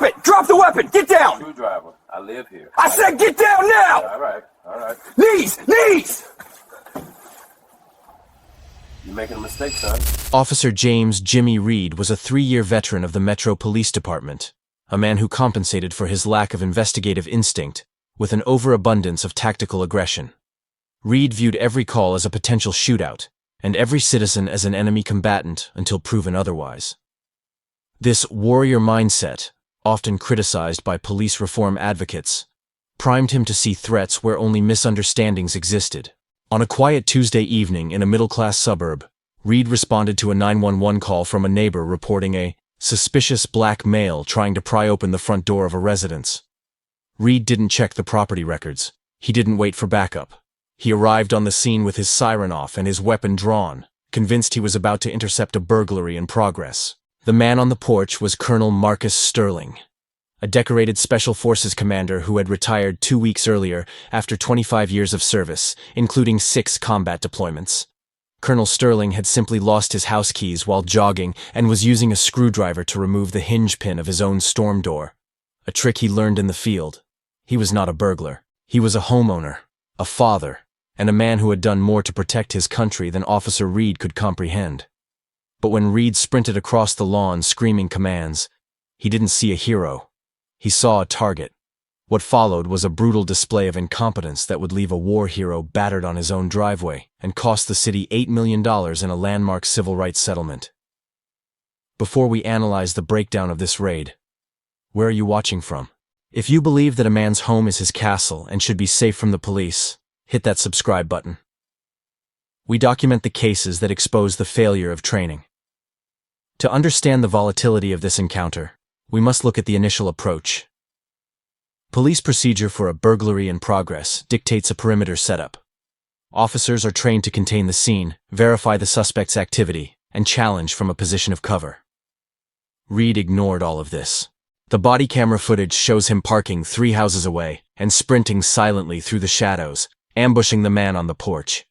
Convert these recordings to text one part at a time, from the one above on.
Drop it! Drop the weapon! Get down! Screwdriver. I live here. I said get down now! All right, all right. Knees! Knees! You're making a mistake, son. Officer James Jimmy Reed was a 3-year veteran of the Metro Police Department, a man who compensated for his lack of investigative instinct with an overabundance of tactical aggression. Reed viewed every call as a potential shootout, and every citizen as an enemy combatant until proven otherwise. This warrior mindset, often criticized by police reform advocates, primed him to see threats where only misunderstandings existed. On a quiet Tuesday evening in a middle-class suburb, Reed responded to a 911 call from a neighbor reporting a suspicious black male trying to pry open the front door of a residence. Reed didn't check the property records. He didn't wait for backup. He arrived on the scene with his siren off and his weapon drawn, convinced he was about to intercept a burglary in progress. The man on the porch was Colonel Marcus Sterling, a decorated Special Forces commander who had retired 2 weeks earlier after 25 years of service, including 6 combat deployments. Colonel Sterling had simply lost his house keys while jogging and was using a screwdriver to remove the hinge pin of his own storm door, a trick he learned in the field. He was not a burglar. He was a homeowner, a father, and a man who had done more to protect his country than Officer Reed could comprehend. But when Reed sprinted across the lawn screaming commands, he didn't see a hero. He saw a target. What followed was a brutal display of incompetence that would leave a war hero battered on his own driveway and cost the city $8 million in a landmark civil rights settlement. Before we analyze the breakdown of this raid, where are you watching from? If you believe that a man's home is his castle and should be safe from the police, hit that subscribe button. We document the cases that expose the failure of training. To understand the volatility of this encounter, we must look at the initial approach. Police procedure for a burglary in progress dictates a perimeter setup. Officers are trained to contain the scene, verify the suspect's activity, and challenge from a position of cover. Reed ignored all of this. The body camera footage shows him parking 3 houses away and sprinting silently through the shadows, ambushing the man on the porch.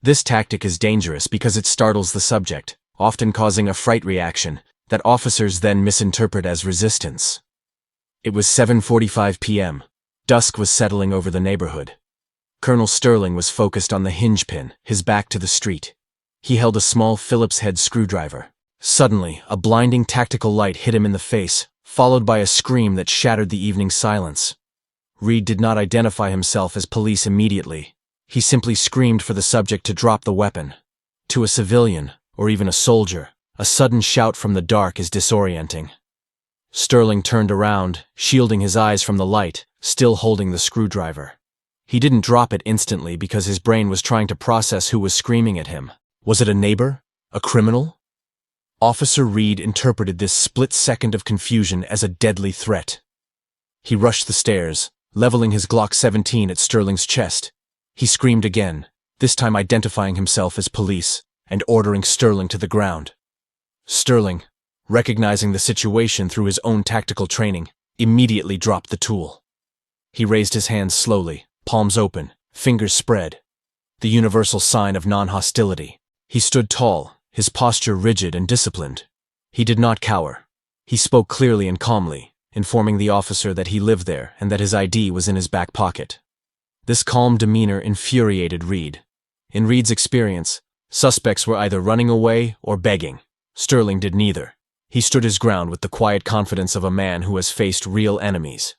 This tactic is dangerous because it startles the subject, often causing a fright reaction that officers then misinterpret as resistance. It was 7:45 p.m. Dusk was settling over the neighborhood. Colonel Sterling was focused on the hinge pin, his back to the street. He held a small Phillips head screwdriver. Suddenly, a blinding tactical light hit him in the face, followed by a scream that shattered the evening silence. Reed did not identify himself as police immediately. He simply screamed for the subject to drop the weapon. To a civilian, or even a soldier, a sudden shout from the dark is disorienting. Sterling turned around, shielding his eyes from the light, still holding the screwdriver. He didn't drop it instantly because his brain was trying to process who was screaming at him. Was it a neighbor? A criminal? Officer Reed interpreted this split second of confusion as a deadly threat. He rushed the stairs, leveling his Glock 17 at Sterling's chest. He screamed again, this time identifying himself as police and ordering Sterling to the ground. Sterling, recognizing the situation through his own tactical training, immediately dropped the tool. He raised his hands slowly, palms open, fingers spread, the universal sign of non-hostility. He stood tall, his posture rigid and disciplined. He did not cower. He spoke clearly and calmly, informing the officer that he lived there and that his ID was in his back pocket. This calm demeanor infuriated Reed. In Reed's experience, suspects were either running away or begging. Sterling did neither. He stood his ground with the quiet confidence of a man who has faced real enemies.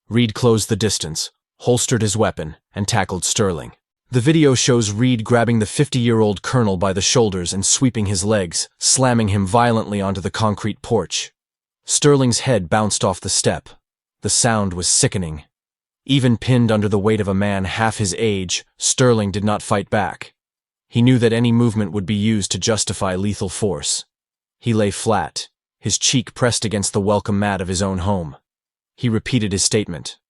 Reed closed the distance, holstered his weapon, and tackled Sterling. The video shows Reed grabbing the 50-year-old colonel by the shoulders and sweeping his legs, slamming him violently onto the concrete porch. Sterling's head bounced off the step. The sound was sickening. Even pinned under the weight of a man half his age, Sterling did not fight back. He knew that any movement would be used to justify lethal force. He lay flat, his cheek pressed against the welcome mat of his own home. He repeated his statement.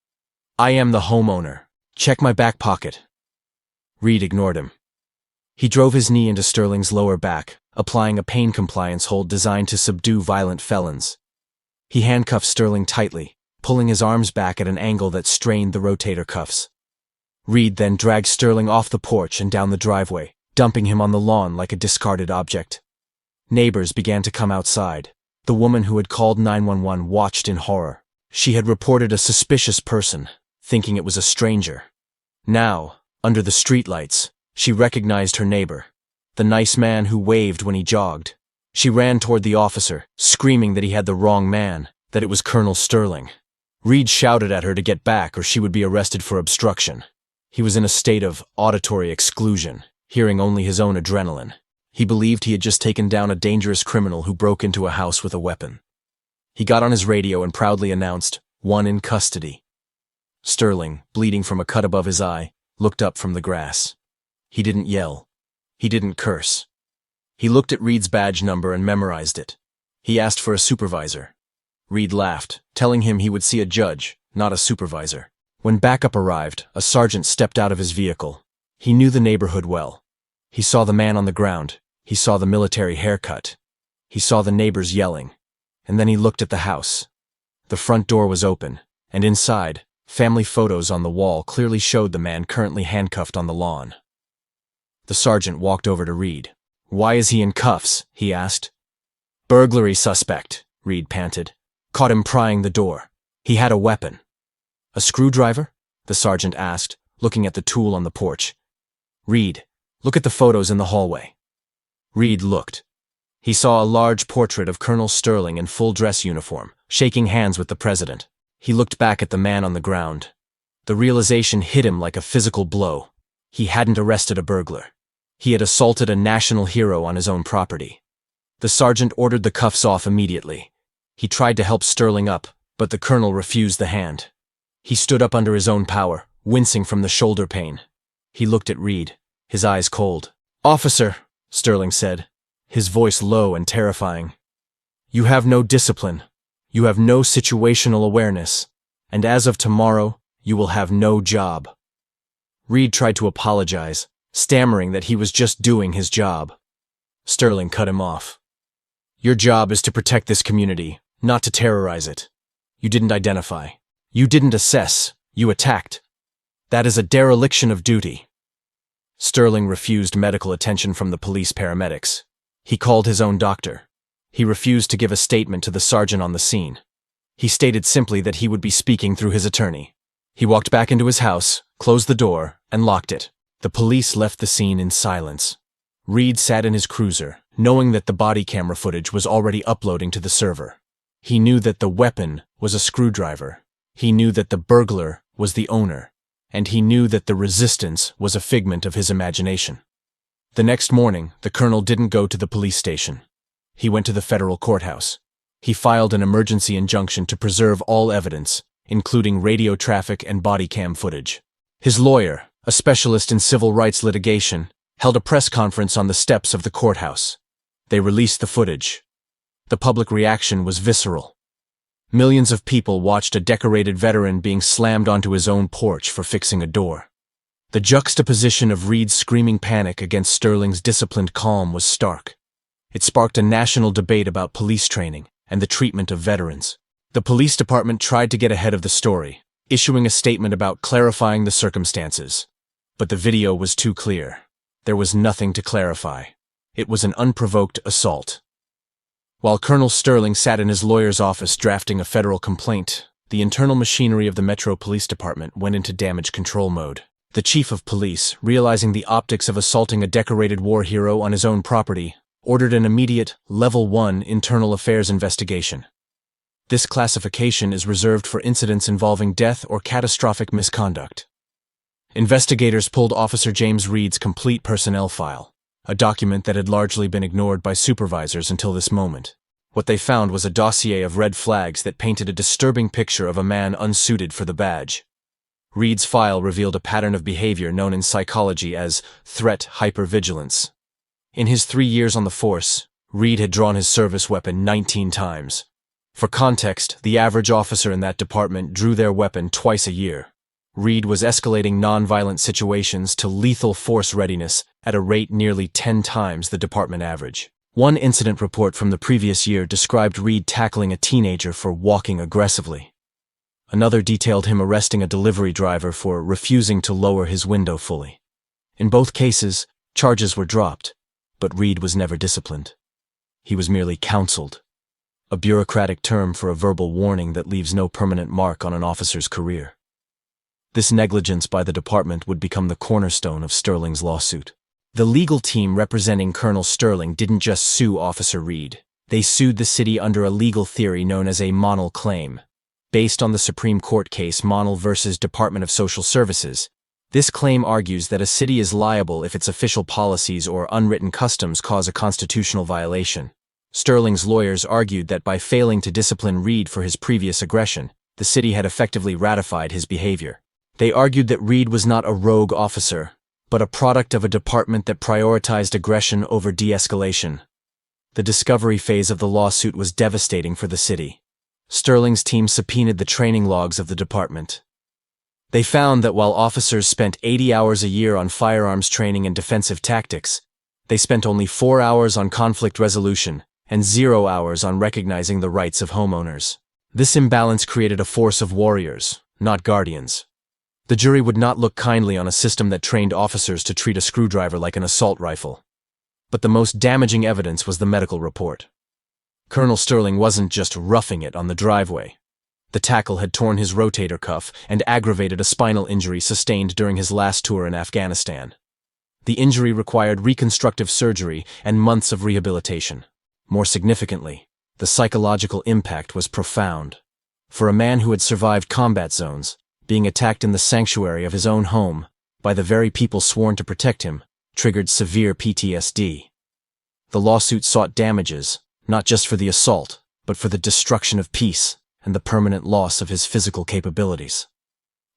"I am the homeowner. Check my back pocket." Reed ignored him. He drove his knee into Sterling's lower back, applying a pain compliance hold designed to subdue violent felons. He handcuffed Sterling tightly, pulling his arms back at an angle that strained the rotator cuffs. Reed then dragged Sterling off the porch and down the driveway, dumping him on the lawn like a discarded object. Neighbors began to come outside. The woman who had called 911 watched in horror. She had reported a suspicious person, thinking it was a stranger. Now, under the streetlights, she recognized her neighbor, the nice man who waved when he jogged. She ran toward the officer, screaming that he had the wrong man, that it was Colonel Sterling. Reed shouted at her to get back or she would be arrested for obstruction. He was in a state of auditory exclusion, hearing only his own adrenaline. He believed he had just taken down a dangerous criminal who broke into a house with a weapon. He got on his radio and proudly announced, "One in custody." Sterling, bleeding from a cut above his eye, looked up from the grass. He didn't yell. He didn't curse. He looked at Reed's badge number and memorized it. He asked for a supervisor. Reed laughed, telling him he would see a judge, not a supervisor. When backup arrived, a sergeant stepped out of his vehicle. He knew the neighborhood well. He saw the man on the ground. He saw the military haircut. He saw the neighbors yelling. And then he looked at the house. The front door was open, and inside, family photos on the wall clearly showed the man currently handcuffed on the lawn. The sergeant walked over to Reed. "Why is he in cuffs?" he asked. "Burglary suspect," Reed panted. "Caught him prying the door. He had a weapon." "A screwdriver?" the sergeant asked, looking at the tool on the porch. "Reed, look at the photos in the hallway." Reed looked. He saw a large portrait of Colonel Sterling in full dress uniform, shaking hands with the president. He looked back at the man on the ground. The realization hit him like a physical blow. He hadn't arrested a burglar. He had assaulted a national hero on his own property. The sergeant ordered the cuffs off immediately. He tried to help Sterling up, but the colonel refused the hand. He stood up under his own power, wincing from the shoulder pain. He looked at Reed, his eyes cold. "Officer," Sterling said, his voice low and terrifying. "You have no discipline. You have no situational awareness. And as of tomorrow, you will have no job." Reed tried to apologize, stammering that he was just doing his job. Sterling cut him off. "Your job is to protect this community, not to terrorize it. You didn't identify. You didn't assess. You attacked. That is a dereliction of duty." Sterling refused medical attention from the police paramedics. He called his own doctor. He refused to give a statement to the sergeant on the scene. He stated simply that he would be speaking through his attorney. He walked back into his house, closed the door, and locked it. The police left the scene in silence. Reed sat in his cruiser, knowing that the body camera footage was already uploading to the server. He knew that the weapon was a screwdriver. He knew that the burglar was the owner. And he knew that the resistance was a figment of his imagination. The next morning, the colonel didn't go to the police station. He went to the federal courthouse. He filed an emergency injunction to preserve all evidence, including radio traffic and body cam footage. His lawyer, a specialist in civil rights litigation, held a press conference on the steps of the courthouse. They released the footage. The public reaction was visceral. Millions of people watched a decorated veteran being slammed onto his own porch for fixing a door. The juxtaposition of Reed's screaming panic against Sterling's disciplined calm was stark. It sparked a national debate about police training and the treatment of veterans. The police department tried to get ahead of the story, issuing a statement about clarifying the circumstances. But the video was too clear. There was nothing to clarify. It was an unprovoked assault. While Colonel Sterling sat in his lawyer's office drafting a federal complaint, the internal machinery of the Metro Police Department went into damage control mode. The chief of police, realizing the optics of assaulting a decorated war hero on his own property, ordered an immediate Level 1 internal affairs investigation. This classification is reserved for incidents involving death or catastrophic misconduct. Investigators pulled Officer James Reed's complete personnel file, a document that had largely been ignored by supervisors until this moment. What they found was a dossier of red flags that painted a disturbing picture of a man unsuited for the badge. Reed's file revealed a pattern of behavior known in psychology as threat hypervigilance. In his 3 years on the force, Reed had drawn his service weapon 19 times. For context, the average officer in that department drew their weapon twice a year. Reed was escalating nonviolent situations to lethal force readiness at a rate nearly 10 times the department average. One incident report from the previous year described Reed tackling a teenager for walking aggressively. Another detailed him arresting a delivery driver for refusing to lower his window fully. In both cases, charges were dropped, but Reed was never disciplined. He was merely counseled. a bureaucratic term for a verbal warning that leaves no permanent mark on an officer's career. This negligence by the department would become the cornerstone of Sterling's lawsuit. The legal team representing Colonel Sterling didn't just sue Officer Reed. They sued the city under a legal theory known as a Monell claim. Based on the Supreme Court case Monell versus Department of Social Services, this claim argues that a city is liable if its official policies or unwritten customs cause a constitutional violation. Sterling's lawyers argued that by failing to discipline Reed for his previous aggression, the city had effectively ratified his behavior. They argued that Reed was not a rogue officer, but a product of a department that prioritized aggression over de-escalation. The discovery phase of the lawsuit was devastating for the city. Sterling's team subpoenaed the training logs of the department. They found that while officers spent 80 hours a year on firearms training and defensive tactics, they spent only 4 hours on conflict resolution and 0 hours on recognizing the rights of homeowners. This imbalance created a force of warriors, not guardians. The jury would not look kindly on a system that trained officers to treat a screwdriver like an assault rifle. But the most damaging evidence was the medical report. Colonel Sterling wasn't just roughing it on the driveway. The tackle had torn his rotator cuff and aggravated a spinal injury sustained during his last tour in Afghanistan. The injury required reconstructive surgery and months of rehabilitation. More significantly, the psychological impact was profound. For a man who had survived combat zones, being attacked in the sanctuary of his own home, by the very people sworn to protect him, triggered severe PTSD. The lawsuit sought damages, not just for the assault, but for the destruction of peace and the permanent loss of his physical capabilities.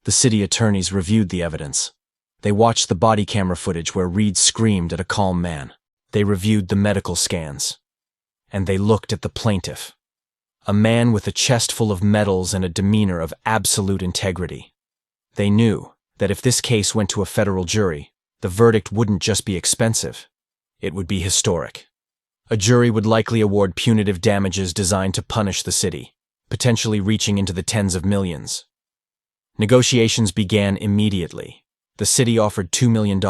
The city attorneys reviewed the evidence. They watched the body camera footage where Reed screamed at a calm man. They reviewed the medical scans. And they looked at the plaintiff. A man with a chest full of medals and a demeanor of absolute integrity. They knew that if this case went to a federal jury, the verdict wouldn't just be expensive, it would be historic. A jury would likely award punitive damages designed to punish the city, potentially reaching into the tens of millions. Negotiations began immediately. The city offered $2 million.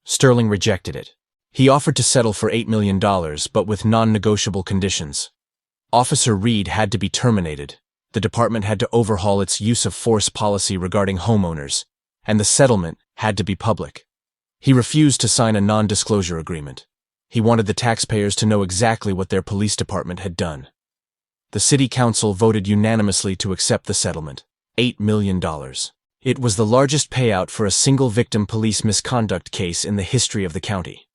Sterling rejected it. He offered to settle for $8 million, but with non-negotiable conditions. Officer Reed had to be terminated. The department had to overhaul its use of force policy regarding homeowners, and the settlement had to be public. He refused to sign a non-disclosure agreement. He wanted the taxpayers to know exactly what their police department had done. The city council voted unanimously to accept the settlement, $8 million. It was the largest payout for a single victim police misconduct case in the history of the county.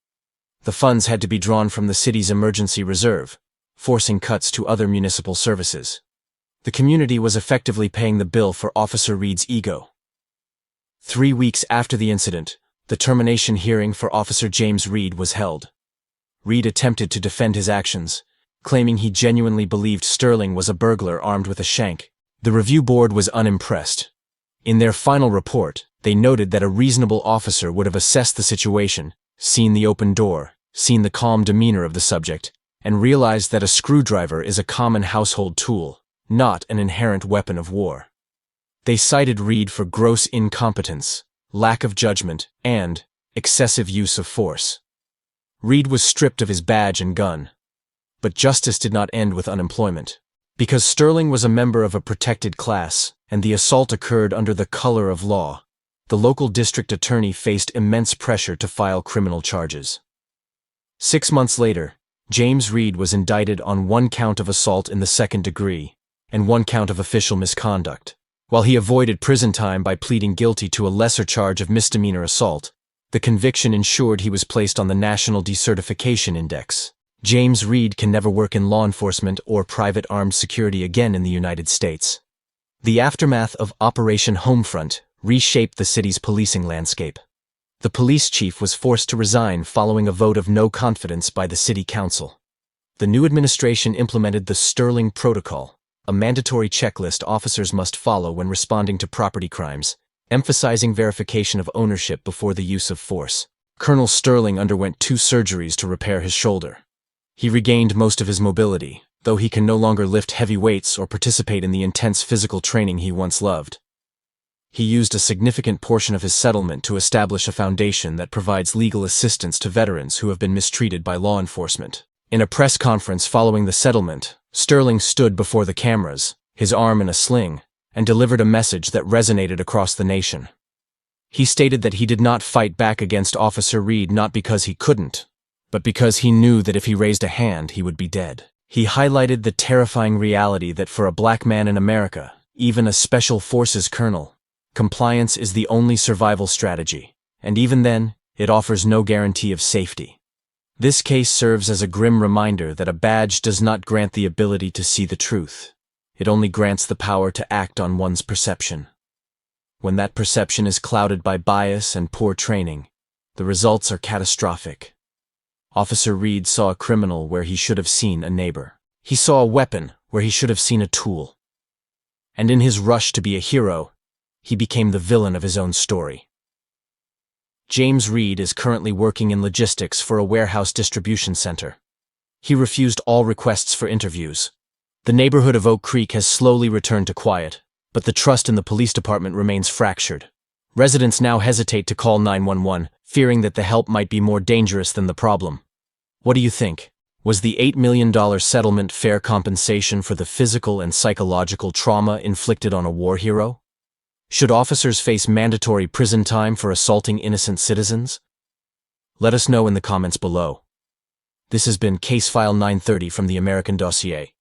The funds had to be drawn from the city's emergency reserve, forcing cuts to other municipal services. The community was effectively paying the bill for Officer Reed's ego. 3 weeks after the incident, the termination hearing for Officer James Reed was held. Reed attempted to defend his actions, claiming he genuinely believed Sterling was a burglar armed with a shank. The review board was unimpressed. In their final report, they noted that a reasonable officer would have assessed the situation, seen the open door, seen the calm demeanor of the subject, and realized that a screwdriver is a common household tool, not an inherent weapon of war. They cited Reed for gross incompetence, lack of judgment, and excessive use of force. Reed was stripped of his badge and gun. But justice did not end with unemployment. Because Sterling was a member of a protected class, and the assault occurred under the color of law, the local district attorney faced immense pressure to file criminal charges. 6 months later, James Reed was indicted on 1 count of assault in the 2nd degree, and 1 count of official misconduct. While he avoided prison time by pleading guilty to a lesser charge of misdemeanor assault, the conviction ensured he was placed on the National Decertification Index. James Reed can never work in law enforcement or private armed security again in the United States. The aftermath of Operation Homefront reshaped the city's policing landscape. The police chief was forced to resign following a vote of no confidence by the city council. The new administration implemented the Sterling Protocol, a mandatory checklist officers must follow when responding to property crimes, emphasizing verification of ownership before the use of force. Colonel Sterling underwent 2 surgeries to repair his shoulder. He regained most of his mobility, though he can no longer lift heavy weights or participate in the intense physical training he once loved. He used a significant portion of his settlement to establish a foundation that provides legal assistance to veterans who have been mistreated by law enforcement. In a press conference following the settlement, Sterling stood before the cameras, his arm in a sling, and delivered a message that resonated across the nation. He stated that he did not fight back against Officer Reed not because he couldn't, but because he knew that if he raised a hand, he would be dead. He highlighted the terrifying reality that for a black man in America, even a special forces colonel, compliance is the only survival strategy, and even then, it offers no guarantee of safety. This case serves as a grim reminder that a badge does not grant the ability to see the truth. It only grants the power to act on one's perception. When that perception is clouded by bias and poor training, the results are catastrophic. Officer Reed saw a criminal where he should have seen a neighbor. He saw a weapon where he should have seen a tool. And in his rush to be a hero, he became the villain of his own story. James Reed is currently working in logistics for a warehouse distribution center. He refused all requests for interviews. The neighborhood of Oak Creek has slowly returned to quiet, but the trust in the police department remains fractured. Residents now hesitate to call 911, fearing that the help might be more dangerous than the problem. What do you think? Was the $8 million settlement fair compensation for the physical and psychological trauma inflicted on a war hero? Should officers face mandatory prison time for assaulting innocent citizens? Let us know in the comments below. This has been Case File 930 from the American Dossier.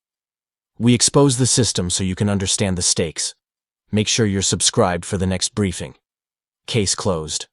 We expose the system so you can understand the stakes. Make sure you're subscribed for the next briefing. Case closed.